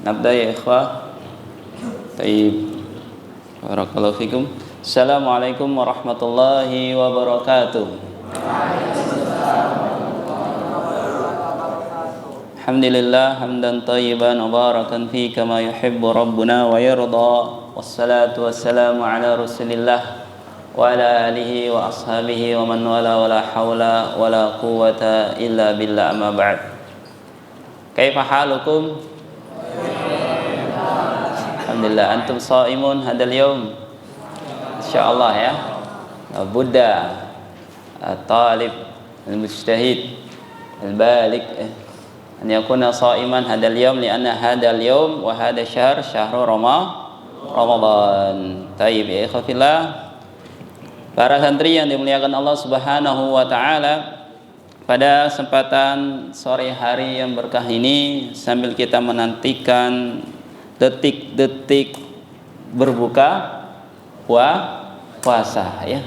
Nabda ya ikhwah. Taib. Barakallahu fikum. Assalamualaikum warahmatullahi wabarakatuh. Alhamdulillah hamdan tayyiban mubarakan fi kama yuhibbu rabbuna wa yarda. Wassalatu wassalamu ala Rasulillah wa ala alihi wa ashabihi wa man wala wala haula wala quwwata illa billah, amma ba'd. Kaifa halukum? Alhamdulillah, antum shaimun hadal yaum? Insyaallah ya. Buddha talib al-mujtahid al-balik an yakuna shaiman hadal yaum lianna hadal yaum wa hada syahr syahru Ramadan. Taib ya ikhwafillah. Para santri yang dimuliakan Allah Subhanahu wa taala, pada kesempatan sore hari yang berkah ini, sambil kita menantikan detik-detik berbuka puasa ya.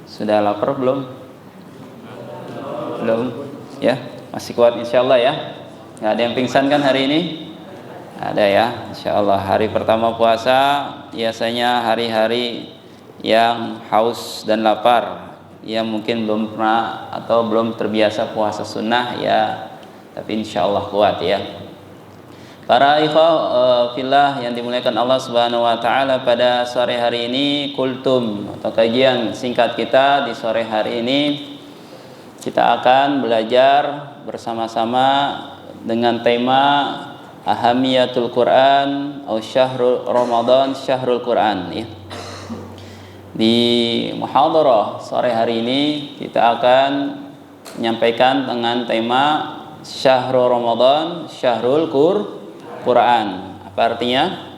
Sudah lapar belum? Belum ya? Masih kuat insyaallah ya. Nggak ada yang pingsan kan hari ini? Ada ya, insyaallah. Hari pertama puasa biasanya hari-hari yang haus dan lapar, yang mungkin belum pernah atau belum terbiasa puasa sunnah ya, tapi insyaallah kuat ya. Para ikhwah fillah yang dimuliakan Allah Subhanahu wa taala, pada sore hari ini kultum atau kajian singkat kita di sore hari ini, kita akan belajar bersama-sama dengan tema Ahamiyatul Quran atau Syahrul Ramadan, Syahrul Quran ya. Di muhadarah sore hari ini kita akan menyampaikan dengan tema Syahrul Ramadan, Syahrul Quran. Apa artinya?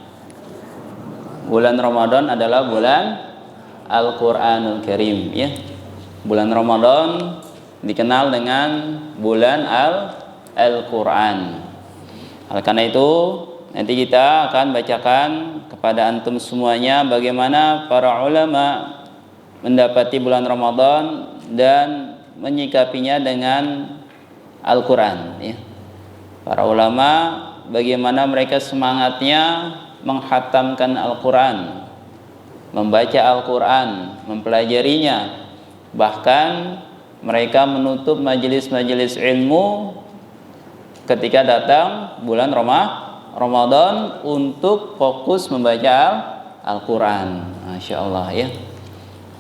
Bulan Ramadan adalah bulan Al-Quranul Karim ya. Bulan Ramadan dikenal dengan bulan Al-Quran. Oleh karena itu, nanti kita akan bacakan kepada antum semuanya bagaimana para ulama mendapati bulan Ramadan dan menyikapinya dengan Al-Quran ya. Para ulama bagaimana mereka semangatnya menghatamkan Al-Quran, membaca Al-Quran, mempelajarinya. Bahkan mereka menutup majelis-majelis ilmu ketika datang bulan Ramadan untuk fokus membaca Al-Quran. Masya Allah ya.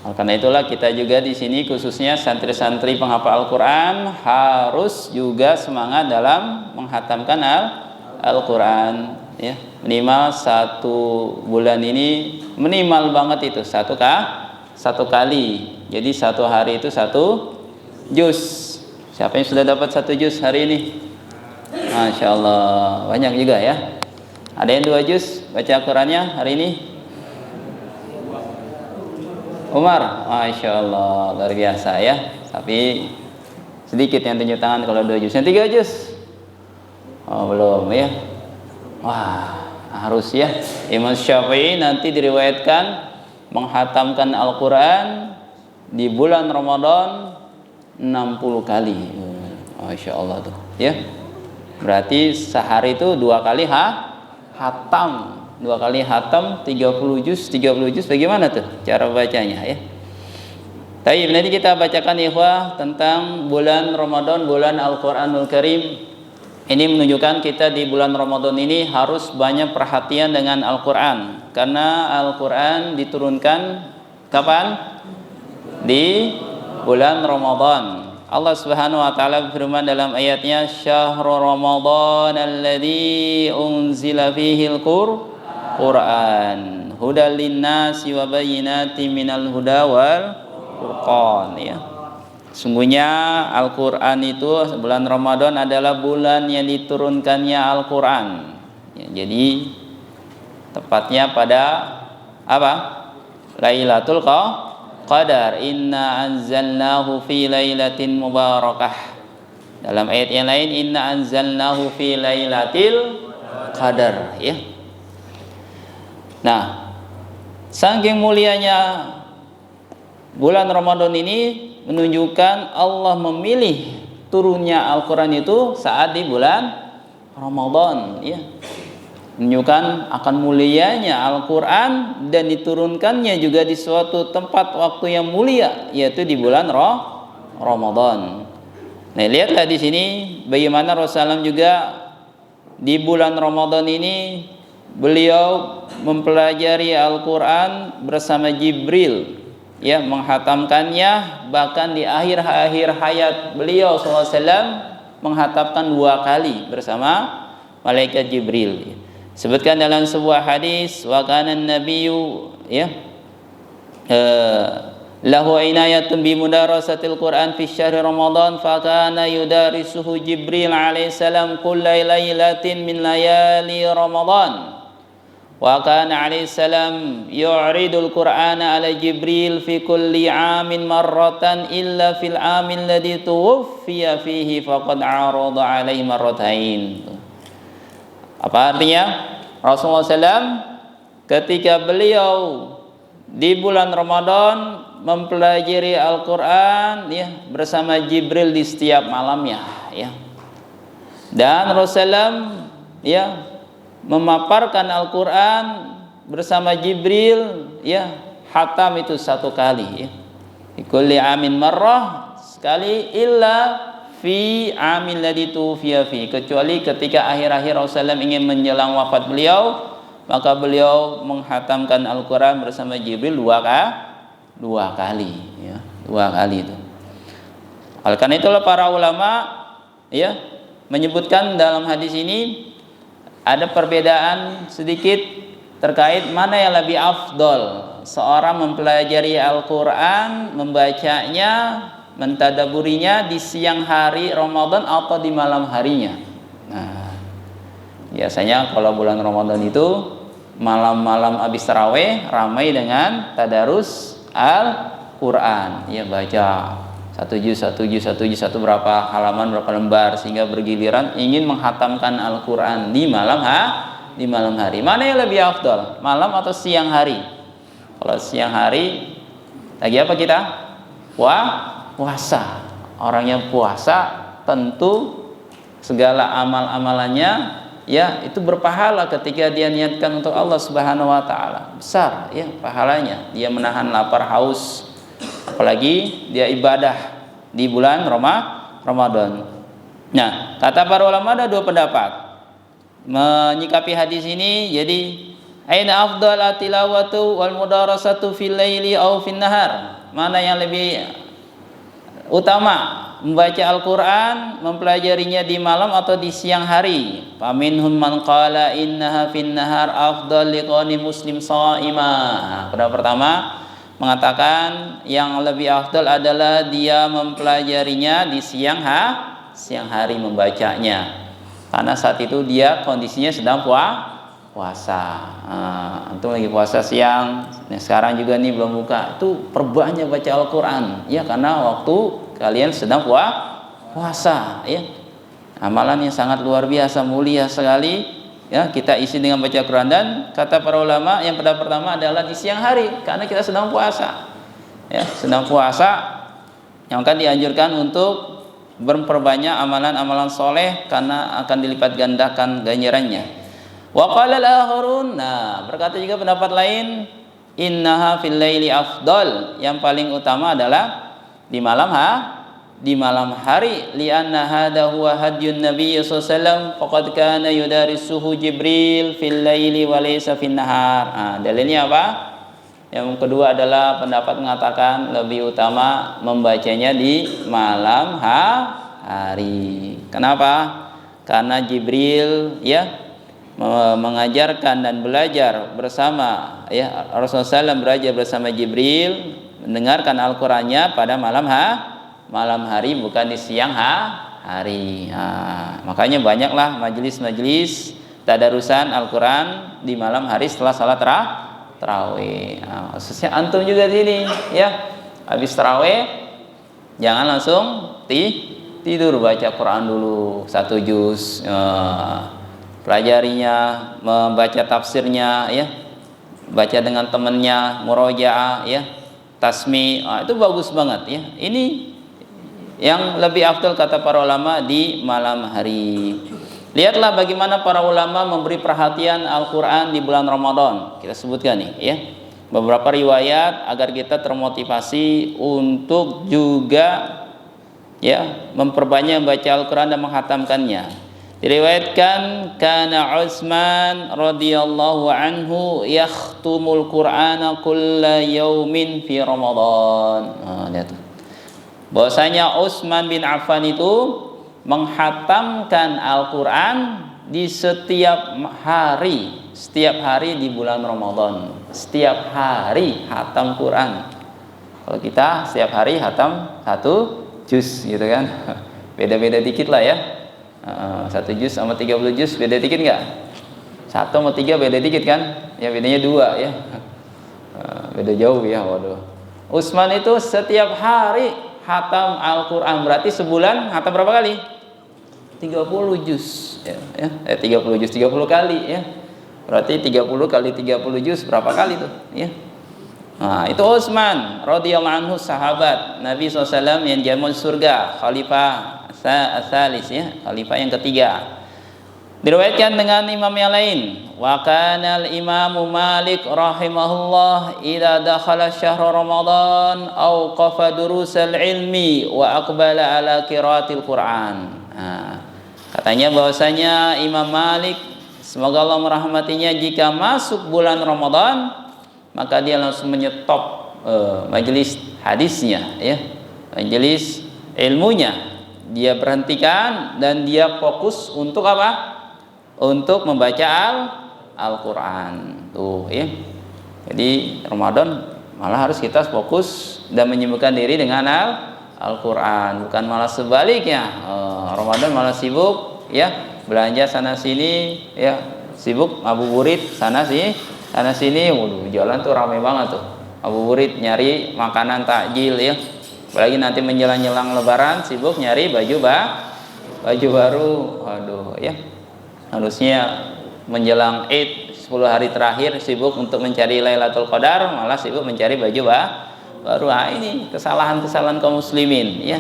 Karena itulah kita juga di sini khususnya santri-santri penghafal Al-Quran harus juga semangat dalam menghatamkan Al-Quran ya. Minimal 1 bulan ini, minimal banget itu satu kali. Jadi 1 hari itu 1 juz. Siapa yang sudah dapat 1 juz hari ini? Masya Allah, banyak juga ya. Ada yang 2 juz baca Al-Qurannya hari ini? Umar, Masya Allah, luar biasa ya. Tapi sedikit yang tunjuk tangan kalau 2 juz. Yang 3 juz? Oh belum ya. Wah, harus ya. Imam Syafi'i nanti diriwayatkan menghatamkan Al-Quran di bulan Ramadan 60 kali. Masya Allah tuh ya. Berarti sehari itu 2 kali hatam. 2 kali hatam 30 juz bagaimana tuh cara bacanya ya. Baik, nanti kita bacakan ikhwah tentang bulan Ramadan, bulan Al-Quranul Karim. Ini menunjukkan kita di bulan Ramadan ini harus banyak perhatian dengan Al-Quran, karena Al-Quran diturunkan kapan? Di bulan Ramadan. Allah Subhanahu wa taala berfirman dalam ayatnya, Syahrul Ramadan alladzi unzila fihil Qur'an hudal linnasi wa bayyinatin minal huda wal furqan ya. Sungguhnya Al-Qur'an itu, bulan Ramadan adalah bulan yang diturunkannya Al-Qur'an ya, jadi tepatnya pada apa? Lailatul Qadar. Inna anzalnahu fi lailatin mubarakah. Dalam ayat yang lain, inna anzalnahu fi lailatil qadar ya. Nah, saking mulianya bulan Ramadan ini menunjukkan Allah memilih turunnya Al-Quran itu saat di bulan Ramadan ya. menunjukkan akan mulianya Al-Quran dan diturunkannya juga di suatu tempat waktu yang mulia, yaitu di bulan Ramadan. Nah, lihatlah di sini bagaimana Rasulullah juga di bulan Ramadan ini beliau mempelajari Al-Quran bersama Jibril, ya, menghatamkannya. Bahkan di akhir-akhir hayat beliau SAW menghatamkan 2 kali bersama malaikat Jibril. Sebutkan dalam sebuah hadis, wa kana an-nabiyyu, ya, lahu inayatun bi mudarasatil Quran fi syahri Ramadan, fa kana yudarisuhu Jibril alaihi salam kulla lailatin min layali Ramadan. Wa kana alaihi salam yu'ridul Qur'ana ala Jibril fi kulli 'amin marratan illa fil 'amil ladzi tuwaffiya fihi faqad 'arada alaihi marratain. Apa artinya? Rasulullah SAW ketika beliau di bulan Ramadan mempelajari Al-Quran, ya, bersama Jibril di setiap malamnya, ya. Dan Rasulullah, ya, memaparkan Al-Quran bersama Jibril, ya, hatam itu 1 kali, ya. Kulli amin marrah, sekali, illa fi amil ladzi tufiya fi, kecuali ketika akhir-akhir Rasulullah ingin menjelang wafat beliau, maka beliau menghatamkan Al-Quran bersama Jibril 2 kali, ya, 2 kali itu. Oleh karena itulah para ulama, ya, menyebutkan dalam hadis ini ada perbedaan sedikit terkait mana yang lebih afdol, seorang mempelajari Al-Quran, membacanya, mentadaburinya di siang hari Ramadan atau di malam harinya. Nah, biasanya kalau bulan Ramadan itu malam-malam habis tarawih ramai dengan tadarus Al-Quran, ya, baca 1 juz berapa halaman, berapa lembar, sehingga bergiliran ingin menghatamkan Al-Quran di malam hari. Mana yang lebih afdal, malam atau siang hari? Kalau siang hari lagi apa kita? Puasa. Orangnya puasa tentu segala amal-amalannya, ya, itu berpahala ketika dia niatkan untuk Allah Subhanahu wa taala. Besar, ya, pahalanya. Dia menahan lapar haus. Apalagi dia ibadah di bulan Ramadan. Nah, kata para ulama ada 2 pendapat menyikapi hadis ini. Jadi, aina afdal tilawatu wal mudarasatu fil laili aw fin nahar? Mana yang lebih utama, membaca Al-Quran, mempelajarinya di malam atau di siang hari? Faminhum man qala innaha fin nahar afdal liqani muslim sha'ima. Pendapat pertama mengatakan yang lebih afdal adalah dia mempelajarinya di siang hari membacanya, karena saat itu dia kondisinya sedang puasa. Antum lagi puasa siang, nah sekarang juga nih belum buka, itu perbanyak baca Al-Quran, ya, karena waktu kalian sedang puasa, ya. Amalan yang sangat luar biasa, mulia sekali, ya, kita isi dengan baca Quran. Dan kata para ulama yang pada pertama adalah di siang hari, karena kita sedang puasa, ya, sedang puasa, yang akan dianjurkan untuk memperbanyak amalan-amalan soleh karena akan dilipat gandakan ganjarannya. Wa qala al-akharun, nah, berkata juga pendapat lain, innaha fil laili afdal, yang paling utama adalah di malam hari, lianna hadha huwa hadyun nabiy sallallahu alaihi wasallam faqad kana yudarisuhu Jibril fil laili wa laysa fin nahar. Dalilnya apa? Yang kedua adalah pendapat mengatakan lebih utama membacanya di malam hari. Kenapa? Karena Jibril, ya, mengajarkan dan belajar bersama, ya, Rasulullah SAW belajar bersama Jibril, mendengarkan Al-Qurannya pada malam hari, bukan di siang hari. Makanya banyaklah majelis-majelis tadarusan Al-Quran di malam hari setelah salat tarawih. Khususnya antum juga di sini, ya, habis tarawih jangan langsung tidur, baca Quran dulu 1 juz, pelajarinya, membaca tafsirnya, ya, baca dengan temannya, murojaah, ya, tasmi, itu bagus banget, ya. Ini yang lebih afdal kata para ulama di malam hari. Lihatlah bagaimana para ulama memberi perhatian Al-Quran di bulan Ramadan. Kita sebutkan nih ya, beberapa riwayat agar kita termotivasi untuk juga ya memperbanyak baca Al-Quran dan menghatamkannya. Diriwayatkan kana Utsman radhiyallahu anhu yakhtumul Qur'ana kulla yaumin fi Ramadan. Lihat tuh. Bahwasanya Utsman bin Affan itu menghatamkan Al-Quran di setiap hari di bulan Ramadan. Setiap hari hatam Quran. Kalau kita setiap hari hatam 1 juz gitu kan. Beda-beda dikit lah ya. 1 juz sama 30 juz beda dikit nggak? 1 sama 3 beda dikit kan? Ya bedanya 2 ya. Beda jauh ya, waduh. Utsman itu setiap hari hatam Al-Quran. Berarti sebulan hatam berapa kali? 30 juz ya, 30 juz 30 kali ya. Berarti 30 kali 30 juz berapa kali tuh ya? Nah, itu Utsman radhiyallahu anhu, sahabat Nabi SAW yang jamal surga, khalifah as-salis ya, khalifah yang ketiga. Diriwayatkan dengan imam yang lain, wa kana al-imamu Malik rahimahullah idza dakhala syahr Ramadan awqafa durusal ilmi wa aqbala ala qiraatil Qur'an. Katanya bahwasanya Imam Malik, semoga Allah merahmatinya, jika masuk bulan Ramadan maka dia langsung menyetop majelis hadisnya ya, majelis ilmunya dia berhentikan dan dia fokus untuk apa? Untuk membaca Al-Quran tuh ya. Jadi Ramadan malah harus kita fokus dan menyibukkan diri dengan Al-Quran, bukan malah sebaliknya. Ramadan malah sibuk ya, belanja sana sini ya, sibuk ngabuburit sana sini. Waduh, jalan tuh ramai banget tuh, ngabuburit nyari makanan takjil ya. Apalagi nanti menjelang lebaran sibuk nyari baju baru. Waduh ya, harusnya menjelang Id 10 hari terakhir sibuk untuk mencari Lailatul Qadar, malah sibuk mencari baju baru. Ini kesalahan kaum muslimin ya.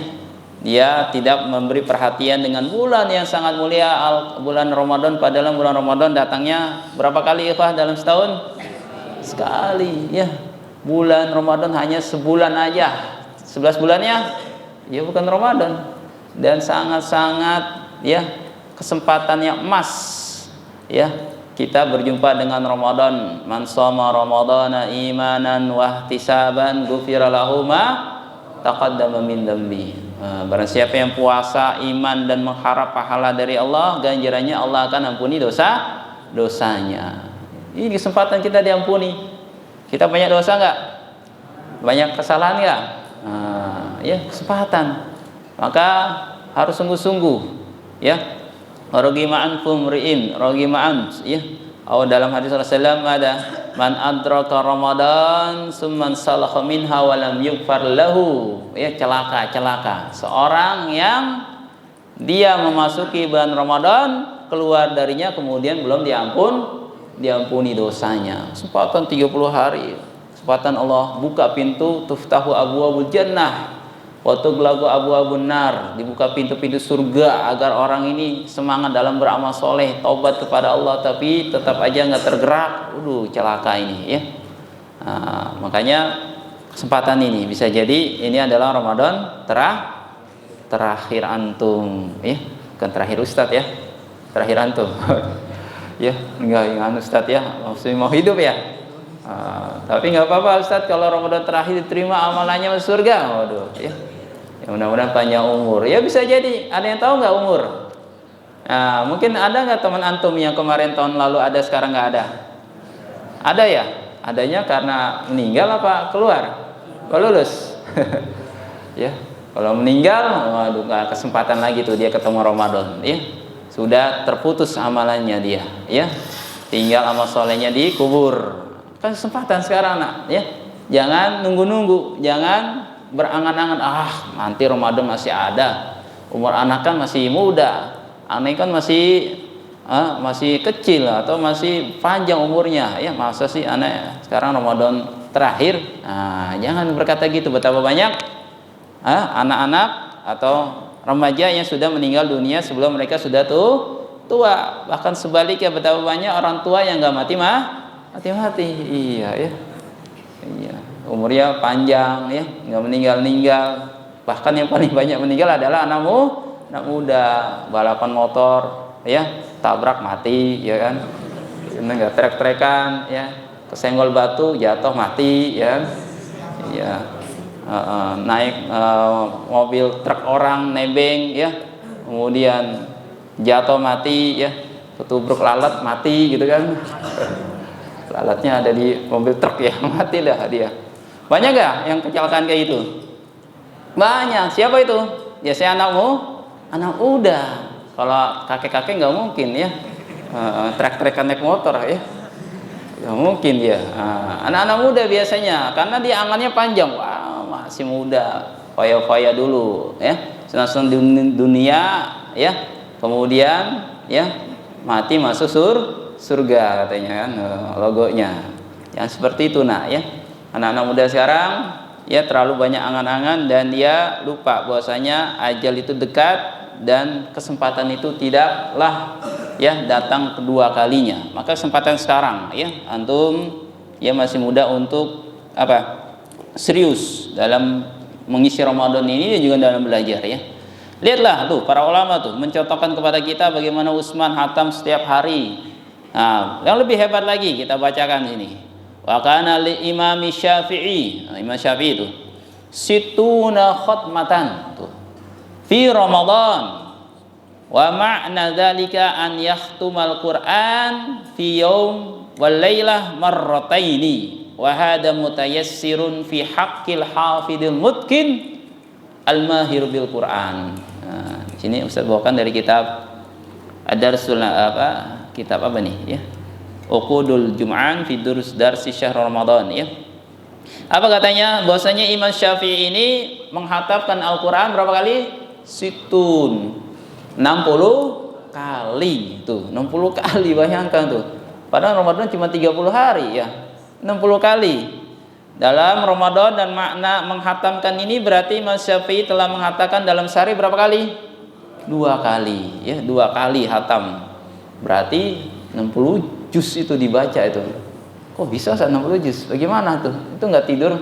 Dia tidak memberi perhatian dengan bulan yang sangat mulia, bulan Ramadan. Padahal bulan Ramadan datangnya berapa kali ikhwah dalam setahun? Sekali ya. Bulan Ramadan hanya sebulan aja, 11 bulannya ya bukan Ramadan. Dan sangat-sangat ya kesempatannya emas ya, kita berjumpa dengan Ramadan. Man shoma ramadhana imanan wa ihtisaban ghufira lahu ma taqaddama min dzambi. Barang siapa yang puasa iman dan mengharap pahala dari Allah, ganjarannya Allah akan ampuni dosanya. Ini kesempatan kita diampuni. Kita banyak dosa enggak? Banyak kesalahan enggak? Ya kesempatan. Maka harus sungguh-sungguh ya. Ragima'an fumri'in, ragima'an ya. Dalam hadis Rasulullah ada man adraka Ramadan summan salakha minha wa lam yughfar lahu ya, celaka seorang yang dia memasuki bulan Ramadan, keluar darinya kemudian belum diampuni dosanya. Kesempatan 30 hari, kesempatan Allah buka pintu, tuftahu abwaabul jannah wa tughlaqu abwaabun nar, dibuka pintu-pintu surga agar orang ini semangat dalam beramal soleh, taubat kepada Allah, tapi tetap aja nggak tergerak. Celaka ini ya. Makanya kesempatan ini bisa jadi ini adalah Ramadan terakhir antum ya, bukan terakhir Ustadz ya, terakhir antum ya, enggak ingat Ustadz ya, maksudnya mau hidup ya. Tapi nggak apa-apa Ustadz, kalau Ramadan terakhir diterima amalannya masuk surga. Waduh ya. Ya mudah-mudahan panjang umur. Ya bisa jadi. Ada yang tahu nggak umur? Nah, mungkin ada nggak teman antum yang kemarin tahun lalu ada, sekarang nggak ada? Ada ya? Adanya karena meninggal apa keluar? Kalau lulus? Ya. Kalau meninggal, waduh, nggak kesempatan lagi tuh dia ketemu Ramadan. Ya. Sudah terputus amalannya dia. Ya. Tinggal amal solehnya dikubur. Kan kesempatan sekarang nak. Ya. Jangan nunggu-nunggu. Jangan berangan-angan, nanti Ramadan masih ada, umur anak kan masih muda, anak kan masih kecil atau masih panjang umurnya ya, masa sih anak sekarang Ramadan terakhir. Jangan berkata gitu. Betapa banyak anak-anak atau remaja yang sudah meninggal dunia sebelum mereka sudah tua. Bahkan sebaliknya betapa banyak orang tua yang nggak mati. Iya ya. Iya. Umurnya panjang ya, nggak meninggal. Bahkan yang paling banyak meninggal adalah anak muda, balapan motor ya, tabrak mati ya kan. Nggak trek-trekan ya, kesenggol batu jatuh mati ya. Iya. Naik mobil truk orang nebeng ya, kemudian jatuh mati ya, ketubruk lalat mati gitu kan. Lalatnya ada di mobil truk ya, mati dah dia. Banyak gak yang kecelakaan kayak itu? Banyak. Siapa itu? Ya saya anak muda. Kalau kakek-kakek nggak mungkin ya, trek-trekan naik motor ya, nggak mungkin dia. Anak-anak muda biasanya, karena dia angannya panjang. Wah, masih muda, foya-foya dulu ya, senang-senang dunia ya, kemudian ya mati masuk surga katanya kan, logonya. Yang seperti itu ya. Anak-anak muda sekarang ya terlalu banyak angan-angan dan dia lupa bahwasanya ajal itu dekat dan kesempatan itu tidaklah ya datang kedua kalinya. Maka kesempatan sekarang ya, antum ya masih muda untuk apa? Serius dalam mengisi Ramadan ini dan juga dalam belajar ya. Lihatlah tuh para ulama tuh mencontohkan kepada kita bagaimana Utsman hatam setiap hari. Nah, yang lebih hebat lagi kita bacakan ini. Wa kana li Imam Syafi'i, Imam Syafi'i itu situna khatmatan tuh fi Ramadan. Wa ma'na dzalika an yahtumal Qur'an fi yaum wal lailah marrataini. Wa hada mutayassirun fi haqqil hafidil mutqin al-mahir bil Qur'an. Nah, di sini Ustaz bawakan dari kitab Ad-Darsul kitab apa nih ya? Uqudul Jum'an fi darsi syahr Ramadan ya. Apa katanya? Bahwasanya Imam Syafi'i ini menghatapkan Al-Qur'an berapa kali? Situn. 60 kali tuh. 60 kali bayangkan tuh. Padahal Ramadan cuma 30 hari ya. 60 kali dalam Ramadan, dan makna menghatamkan ini berarti Imam Syafi'i telah mengatakan dalam sehari berapa kali? 2 kali ya, 2 kali hatam. Berarti 60 juz itu dibaca itu. Kok bisa 60 juz? Bagaimana tuh? Itu nggak tidur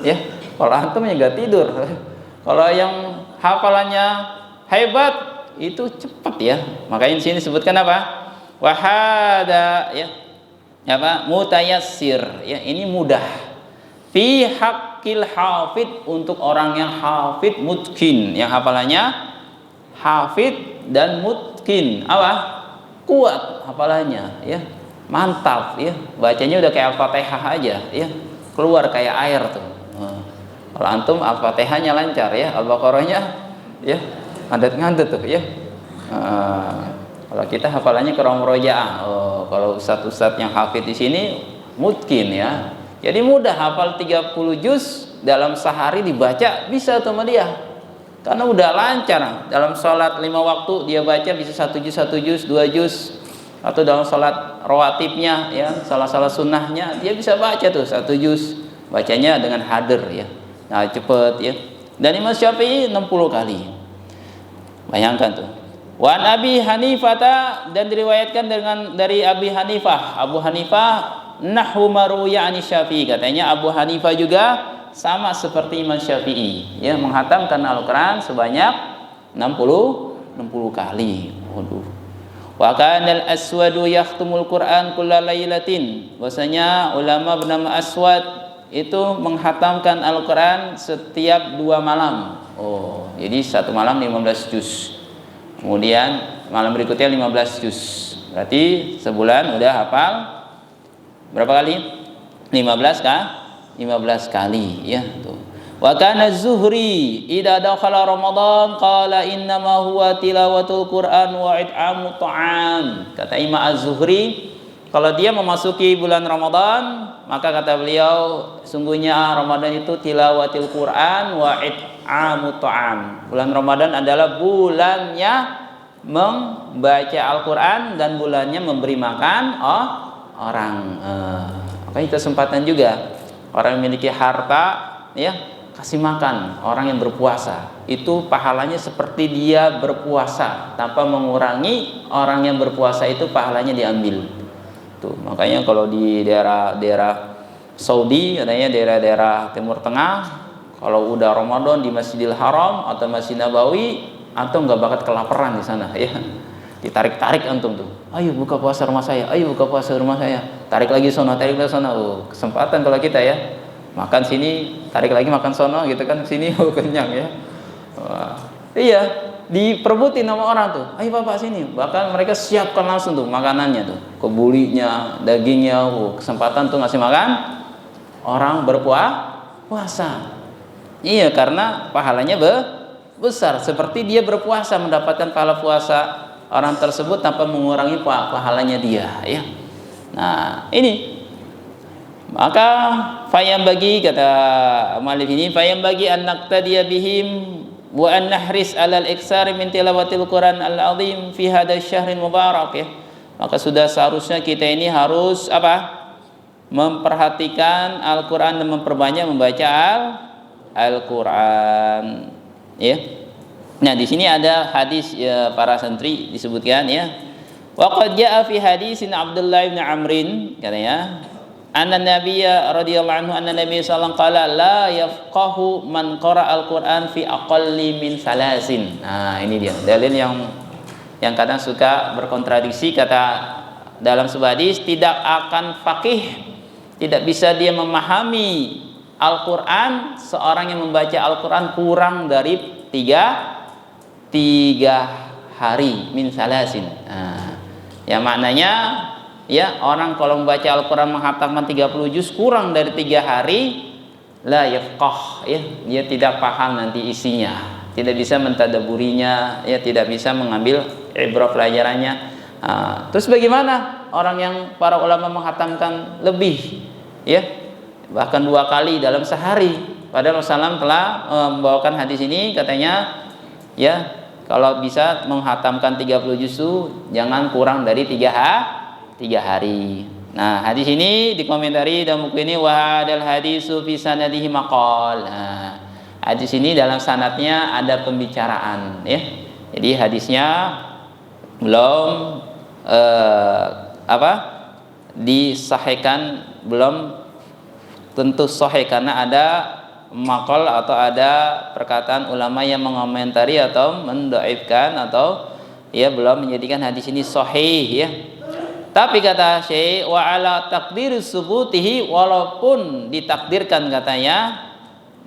ya? Kalau antum ya nggak tidur. Kalau yang hafalannya hebat itu cepat ya. Makanya di sini disebutkan apa? Wahada ya. Apa? Mutayassir ya, ini mudah. Fi haqqil hafid, untuk orang yang hafid mutqin, yang hafalannya hafid dan mutqin. Apa? Kuat hafalannya ya. Mantap ya. Bacanya udah kayak Al-Fatihah aja ya. Keluar kayak air tuh. Kalau antum Al-Fatihahnya lancar ya, Al-Baqarahnya ya ngandet-ngandet tuh ya. Kalau kita hafalannya kurang murojaah. Kalau ustadz-ustadz yang hafid di sini mungkin ya. Jadi mudah hafal 30 juz dalam sehari dibaca bisa tuh sama dia. Karena udah lancar. Dalam sholat 5 waktu dia baca bisa 1 juz, 2 juz. Atau dalam sholat rawatibnya ya, salah sunnahnya dia bisa baca tuh 1 juz. Bacanya dengan hadir ya. Nah, cepet ya. Dan Imam Syafi'i 60 kali. Bayangkan tuh. Wa Abi Hanifah, dan diriwayatkan dari Abi Hanifah. Abu Hanifah nahwu maruya ani Syafi'i, katanya Abu Hanifah juga sama seperti Imam Syafi'i ya, menghatamkan Al-Qur'an sebanyak 60 kali. Waduh. Wa kana al-Aswadu yahtumul Qur'an kullalailatin. Bahwasanya ulama bernama Aswad itu menghatamkan Al-Qur'an setiap 2 malam. Jadi 1 malam 15 juz. Kemudian malam berikutnya 15 juz. Berarti sebulan udah hafal berapa kali? 15 kah? 15 kali ya tuh. Wa kana Az-Zuhri idza dakhala Ramadan qala innama huwa tilawatul Qur'an wa it'amut ta'am. Kata Imam Az-Zuhri, kalau dia memasuki bulan Ramadan, maka kata beliau sungguhnya Ramadan itu tilawatil Qur'an wa it'amut ta'am. Bulan Ramadan adalah bulannya membaca Al-Qur'an dan bulannya memberi makan orang. Makanya kesempatan juga orang yang memiliki harta ya, kasih makan orang yang berpuasa, itu pahalanya seperti dia berpuasa tanpa mengurangi. Orang yang berpuasa itu pahalanya diambil. Tuh, makanya kalau di daerah Saudi, katanya daerah-daerah Timur Tengah, kalau udah Ramadan di Masjidil Haram atau Masjid Nabawi, atau nggak bakat kelaparan di sana ya. Ditarik-tarik antum tuh. Ayo buka puasa rumah saya, ayo buka puasa rumah saya. Tarik lagi sono, tarik lagi sono. Oh, kesempatan kalau kita ya. Makan sini, tarik lagi makan sono gitu kan, sini kenyang ya. Wah. Iya, diperbutin sama orang tuh. Ayo bapak sini. Bahkan mereka siapkan langsung tuh makanannya tuh, kebulinya, dagingnya. Kesempatan tuh ngasih makan orang berpuasa. Iya, karena pahalanya besar. Seperti dia berpuasa, mendapatkan pahala puasa orang tersebut tanpa mengurangi pahalanya dia. Ya. Nah ini. Maka fayam bagi, kata muallif ini, fayam bagi an naqtadiya bihim wa an nahris alal iksari min tilawatil Quran al-azim fi hadzal syahril mubarak ya. Maka sudah seharusnya kita ini harus memperhatikan Al-Qur'an dan memperbanyak membaca Al-Qur'an ya. Nah, di sini ada hadis ya, para santri disebutkan ya. Wa qad jaa fi hadisin Abdullah bin Amrin, katanya anna nabiyya radhiyallahu anhu anna nabiy sallallahu alaihi wasallam qala la yafqahu man qara al-Qur'an fi aqalli min salasin. Nah, ini dia dalil yang kadang suka berkontradiksi. Kata dalam sebuah hadis, tidak akan faqih, tidak bisa dia memahami Al-Qur'an, seorang yang membaca Al-Qur'an kurang dari tiga hari min salasin. Nah, yang maknanya ya, orang kalau membaca Al-Quran menghatamkan 30 juz kurang dari 3 hari, la yafqah ya, dia tidak paham nanti isinya, tidak bisa mentadaburinya ya, tidak bisa mengambil ibrah pelajarannya. Terus bagaimana orang yang para ulama menghatamkan lebih ya, bahkan 2 kali dalam sehari, padahal Rasulullah telah membawakan hadis ini, katanya ya, kalau bisa menghatamkan 30 juz jangan kurang dari 3 hari. Nah, hadis ini dikomentari dalam buku ini, wa hadal hadisu fi sanadihi maqal. Nah, hadis ini dalam sanadnya ada pembicaraan ya. Jadi hadisnya belum disahihkan, belum tentu sahih karena ada maqal atau ada perkataan ulama yang mengomentari atau mendhaifkan atau ya belum menjadikan hadis ini sahih ya. Tapi kata Syekh, wa ala takdir subutihi, walaupun ditakdirkan, katanya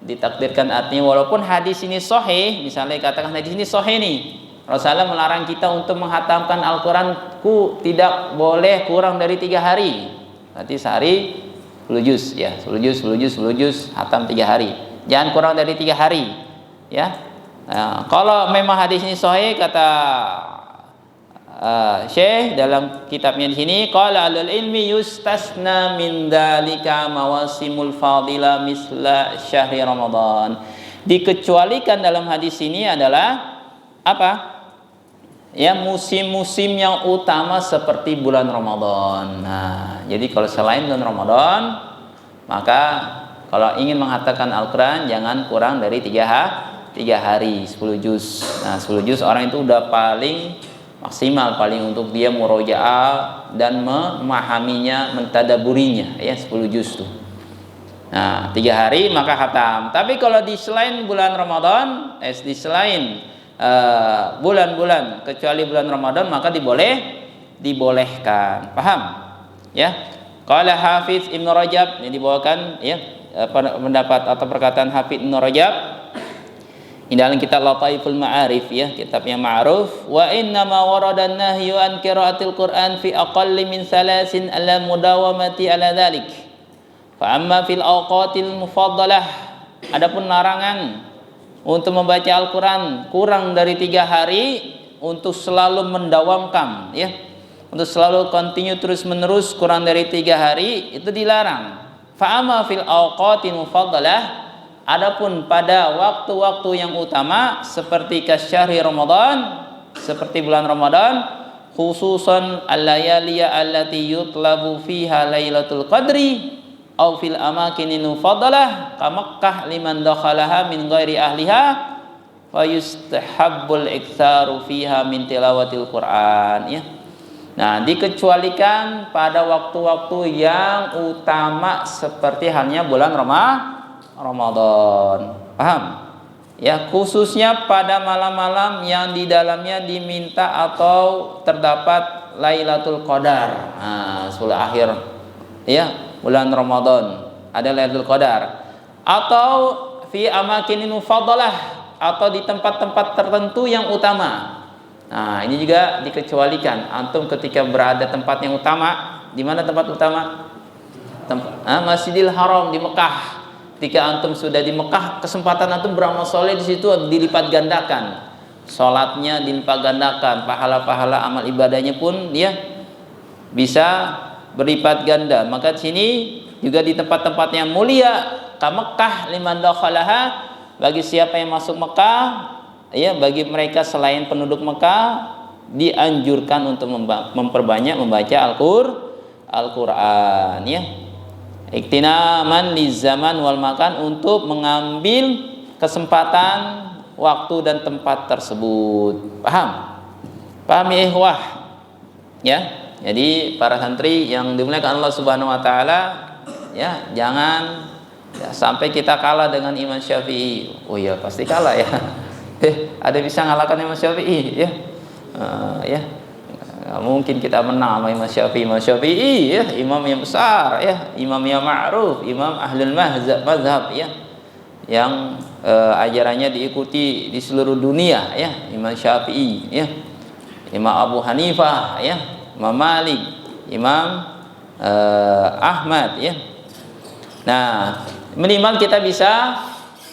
ditakdirkan artinya walaupun hadis ini sahih, misalnya katakan hadis ini sahih nih, Rasulullah melarang kita untuk menghatamkan Al-Quran tidak boleh kurang dari 3 hari. Berarti sehari 10 juz ya, 10 juz hatam 3 hari. Jangan kurang dari 3 hari ya. Nah, kalau memang hadis ini sahih, kata Syekh dalam kitabnya di sini, qala alul ilmi yustasna min dzalika mawasimul fadila misla syahri Ramadan. Dikecualikan dalam hadis ini adalah apa? Ya, musim-musim yang utama seperti bulan Ramadan. Nah, jadi kalau selain bulan Ramadan, maka kalau ingin menghatamkan Al-Qur'an jangan kurang dari 3 hari, 10 juz. Nah, 10 juz orang itu udah paling maksimal, paling untuk dia murojaah dan memahaminya, mentadaburinya ya, 10 juz tuh. Nah, 3 hari maka khatam. Tapi kalau di selain bulan Ramadan, di selain bulan-bulan kecuali bulan Ramadan, maka dibolehkan. Paham? Ya. Qala Hafiz Ibnu Rajab, ini dibawakan ya pendapat atau perkataan Hafiz Ibnu Rajab di dalam kitab Lataiful Ma'arif ya, kitab yang ma'ruf, wa inna ma warada an-nahyu an qiraatil Qur'an fi aqalli min salasin ala mudawamati ala dhalik. Fa amma fil awqatil mufaddalah, adapun larangan untuk membaca Al-Qur'an kurang dari 3 hari untuk selalu mendawamkan ya, untuk selalu continue terus menerus kurang dari 3 hari itu dilarang. Fa amma fil awqatil mufaddalah, adapun pada waktu-waktu yang utama seperti kasyahri Ramadan, seperti bulan Ramadan, khususan al-layaliya allati yutlabu fiha lailatul qadri, au fil amakinil mufaddalah ka Makkah liman dakhalaha min ghairi ahliha fa yustahabbul iktsaru fiha min tilawatil Qur'an ya. Nah, dikecualikan pada waktu-waktu yang utama seperti halnya bulan Ramadan. Paham? Ya, khususnya pada malam-malam yang di dalamnya diminta atau terdapat Lailatul Qadar. Nah, 10 akhir ya, bulan Ramadan ada Lailatul Qadar. Atau fi amakin mufaddalah, atau di tempat-tempat tertentu yang utama. Nah, ini juga dikecualikan. Antum ketika berada tempat yang utama, di mana tempat utama? Masjidil Haram di Mekah. Ketika antum sudah di Mekah, kesempatan antum beramal soleh di situ dilipat gandakan. Salatnya dilipat gandakan, pahala-pahala amal ibadahnya pun dia bisa berlipat ganda. Maka di sini juga di tempat-tempat yang mulia, ka Mekah liman dakhalaha, bagi siapa yang masuk Mekah, ya, bagi mereka selain penduduk Mekah dianjurkan untuk memperbanyak membaca Al-Qur'an ya. Iktinaman li zaman wal makan, untuk mengambil kesempatan waktu dan tempat tersebut. Paham? Paham ya ikhwah? Ya. Jadi para santri yang dimuliakan Allah Subhanahu wa taala, ya, jangan ya, sampai kita kalah dengan Imam Syafi'i. Oh ya, pasti kalah ya. Ada bisa ngalahkan Imam Syafi'i ya? Ya. Nggak mungkin kita menang sama Imam Syafi'i. Imam Syafi'i ya, imam yang besar ya, imam yang ma'ruf, imam ahlul mazhab ya, yang ajarannya diikuti di seluruh dunia ya. Imam Syafi'i ya, Imam Abu Hanifah ya, Imam Malik, Imam Ahmad ya. Nah, minimal kita bisa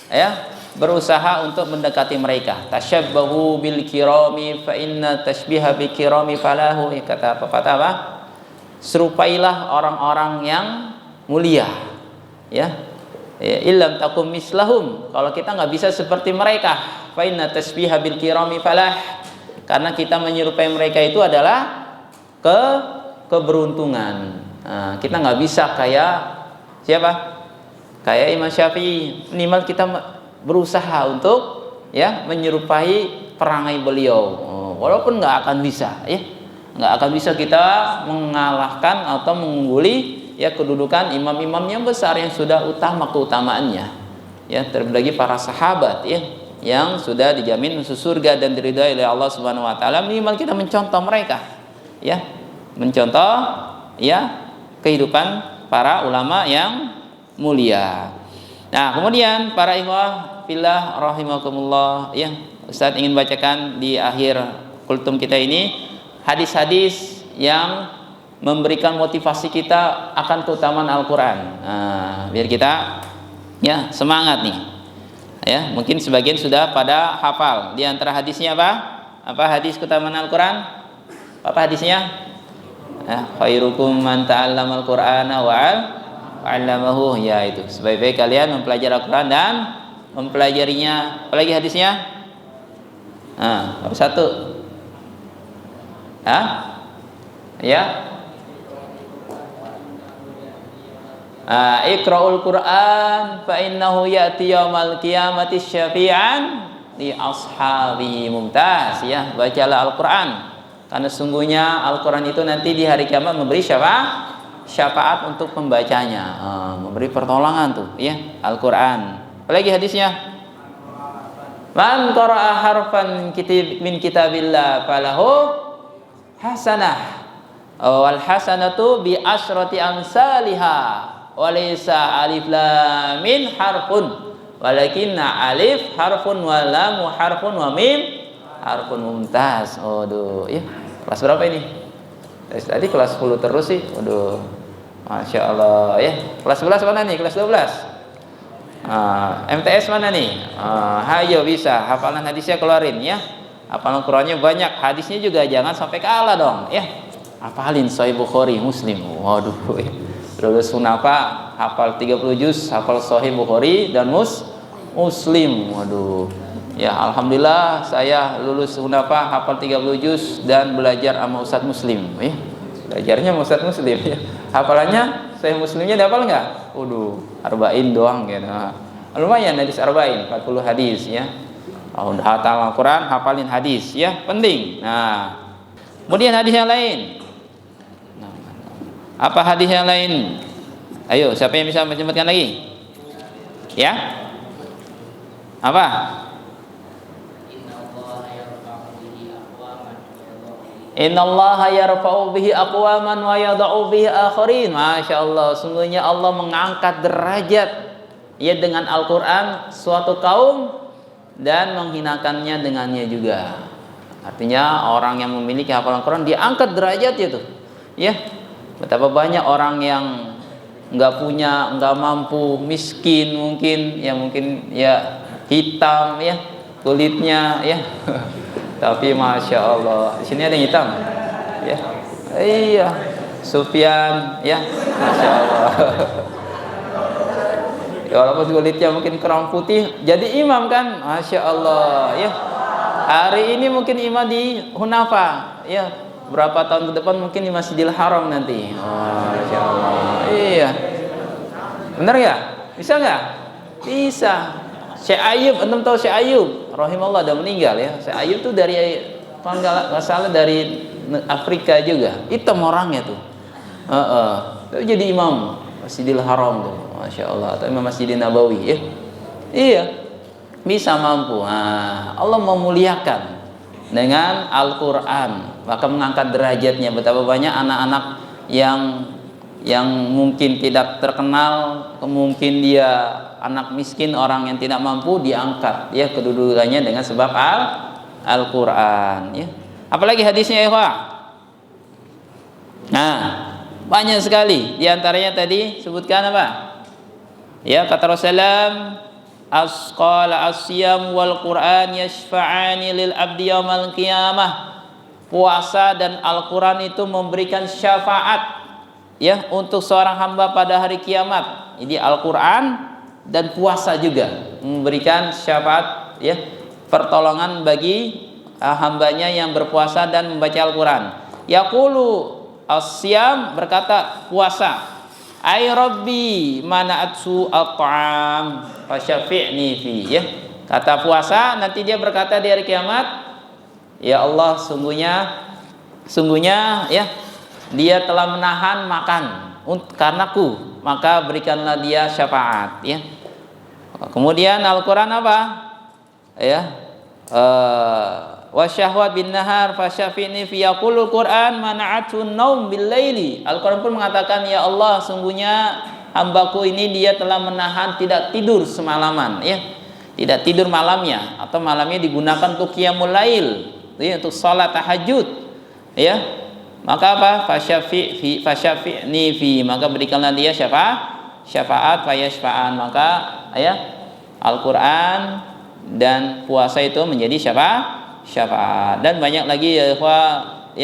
ya berusaha untuk mendekati mereka. Tasyabbahu bil kirami fa inna tashbiha bil kirami falahu. Kata pepatah apa? Serupailah orang-orang yang mulia ya. Illam takum mislahum, kalau kita nggak bisa seperti mereka, fa inna tashbiha bil kirami falah, karena kita menyerupai mereka itu adalah keberuntungan. Nah, kita nggak bisa kayak siapa? Kayak Imam Syafi'i. Minimal kita berusaha untuk ya menyerupai perangai beliau, walaupun nggak akan bisa ya, nggak akan bisa kita mengalahkan atau mengungguli ya kedudukan imam-imam yang besar yang sudah utama keutamaannya ya, terlebih lagi para sahabat ya yang sudah dijamin masuk surga dan diridhai oleh Allah Subhanahu wa taala. Minimal kita mencontoh mereka ya, mencontoh ya kehidupan para ulama yang mulia. Nah, kemudian para ikhwah fillah rahimakumullah ya, Ustaz ingin bacakan di akhir kultum kita ini hadis-hadis yang memberikan motivasi kita akan keutamaan Al-Qur'an. Nah, biar kita ya semangat nih. Ya, mungkin sebagian sudah pada hafal. Di antara hadisnya apa? Apa hadis keutamaan Al-Qur'an? Apa hadisnya? Khairukum man ta'allamal Qur'ana wa 'allamahu, ya itu. Sebaik-baik kalian mempelajari Al-Qur'an dan mempelajarinya. Apalagi hadisnya? Baru satu. Ya. Iqra'ul Qur'an fa innahu ya'ti yaumal qiyamati syafi'an li ashabihi mumtaz ya. Bacalah Al-Qur'an, karena sungguhnya Al-Qur'an itu nanti di hari kiamat memberi syafaat untuk pembacanya, memberi pertolongan tuh ya Al-Qur'an. Apalagi hadisnya? Man qara'a harfan min kitabillah falahu hasanah wal hasanatu bi asyrati amsalha wa laysa alif lam min harfun walakinna alif harfun wa lam harfun wa mim harfun mumtaz. Waduh ya, kelas berapa ini? Tadi kelas 10 terus sih. Waduh, Masya Allah ya. Kelas 11 mana nih? Kelas 12? MTS mana nih? Hayo bisa. Hafalan hadisnya keluarin ya. Hafalan Qur'annya banyak. Hadisnya juga jangan sampai kalah dong ya. Hafalin Sahih Bukhari, Muslim. Waduh ya. Lulus Hunafa hafal 30 juz, hafal Sahih Bukhari dan Muslim. Waduh. Ya, alhamdulillah saya lulus Hunafa hafal 30 juz dan belajar sama Ustadz Muslim ya. Belajarnya sama Ustadz Muslim ya. Hafalannya Sahih Muslimnya dihafal nggak? Waduh, arba'in doang gitu. Lumayan hadis arba'in, 40 hadis ya. Oh, udah hafal Al-Quran, hafalin hadis ya, penting. Nah, kemudian hadis yang lain. Apa hadis yang lain? Ayo, siapa yang bisa menyebutkan lagi? Ya? Apa? Innallaha yarfa'u bihi aqwaman wa yada'u bihi akharin. Masya Allah, sungguhnya Allah mengangkat derajat ya dengan Al-Quran suatu kaum dan menghinakannya dengannya juga. Artinya orang yang memiliki hafalan Quran diangkat derajatnya tuh. Ya, betapa banyak orang yang nggak punya, nggak mampu, miskin mungkin ya hitam ya kulitnya ya. Tapi masya Allah, di sini ada yang hitam, ya, iya, Sufyan, ya, masya Allah. Ya, walaupun kulitnya mungkin kurang putih, jadi imam kan, masya Allah, ya. Hari ini mungkin imam di Hunafa, ya. Berapa tahun ke depan mungkin di Masjidil Haram nanti. Oh, masya Allah, iya. Benar ya? Bisa nggak? Bisa. Syekh Ayub, antum tahu Syekh Ayub? Rahimahullah udah meninggal ya. Syekh Ayub tuh dari nggak salah dari Afrika juga. Hitam orangnya tuh. Tapi jadi imam Masjidil Haram tuh, masya Allah. Atau imam Masjidil Nabawi ya. Iya, bisa mampu. Nah, Allah memuliakan dengan Al-Quran, maka mengangkat derajatnya. Betapa banyak anak-anak yang mungkin tidak terkenal, mungkin dia anak miskin, orang yang tidak mampu, diangkat ya kedudukannya dengan sebab Al-Quran ya. Apalagi hadisnya ya Pak? Nah, banyak sekali. Di antaranya tadi sebutkan apa? Ya, kata Rasulullah, asqala asyam wal Quran yashfa'ani lil abdi yaumal qiyamah. Puasa dan Al-Quran itu memberikan syafaat ya untuk seorang hamba pada hari kiamat. Jadi Al-Quran dan puasa juga memberikan syafaat ya, pertolongan bagi hambanya yang berpuasa dan membaca Al-Quran. Yaqulu as-siyam, berkata puasa, ay rabbi mana'atsu at-ta'am fasyafi'ni fi ya. Kata puasa nanti dia berkata di hari kiamat, ya Allah, sungguhnya ya dia telah menahan makan karenaku, maka berikanlah dia syafaat ya. Kemudian Al-Quran apa? Ya, wasyahwat bin nahar fasyafi'ni fi, yaqulul Quran mana'atun naum bil laili. Al-Quran pun mengatakan, ya Allah, sungguhnya hambaku ini dia telah menahan tidak tidur semalaman ya. Tidak tidur malamnya, atau malamnya digunakan untuk qiyamul lail ya, untuk salat tahajud ya. Maka apa? Fasyafi'ni fi, maka berikanlah dia syafaat fayashfa'an. Maka ya Al-Quran dan puasa itu menjadi syafaat. Dan banyak lagi ya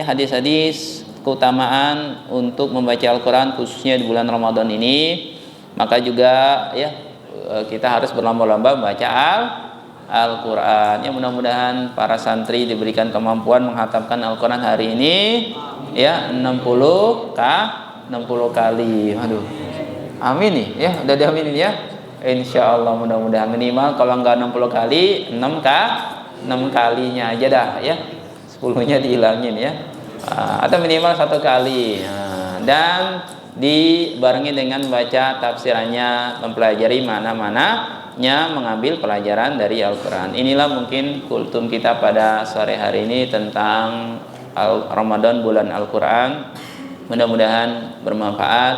hadis-hadis keutamaan untuk membaca Al-Quran khususnya di bulan Ramadan ini. Maka juga ya kita harus berlomba-lomba membaca Al-Quran. Ya, mudah-mudahan para santri diberikan kemampuan menghatamkan Al-Quran hari ini ya 60 kali. Aduh, amin nih ya, udah diaminin ya. Insya Allah mudah-mudahan minimal kalau enggak 60 kali 6 kalinya aja dah ya, 10-nya dihilangin ya, atau minimal 1 kali. Dan dibarengi dengan baca tafsirannya, mempelajari mana-mananya, mengambil pelajaran dari Al-Quran. Inilah mungkin kultum kita pada sore hari ini tentang Ramadan, bulan Al-Quran. Mudah-mudahan bermanfaat,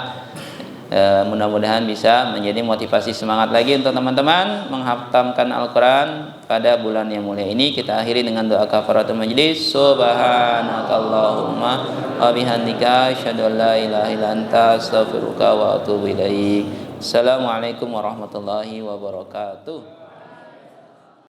mudah-mudahan bisa menjadi motivasi semangat lagi untuk teman-teman menghatamkan Al-Quran pada bulan yang mulia ini. Kita akhiri dengan doa kafaratul majlis. Subhanakallahumma wa bihamdika asyhadu an la ilaha illa anta astaghfiruka wa atubu ilaik. Assalamualaikum warahmatullahi wabarakatuh.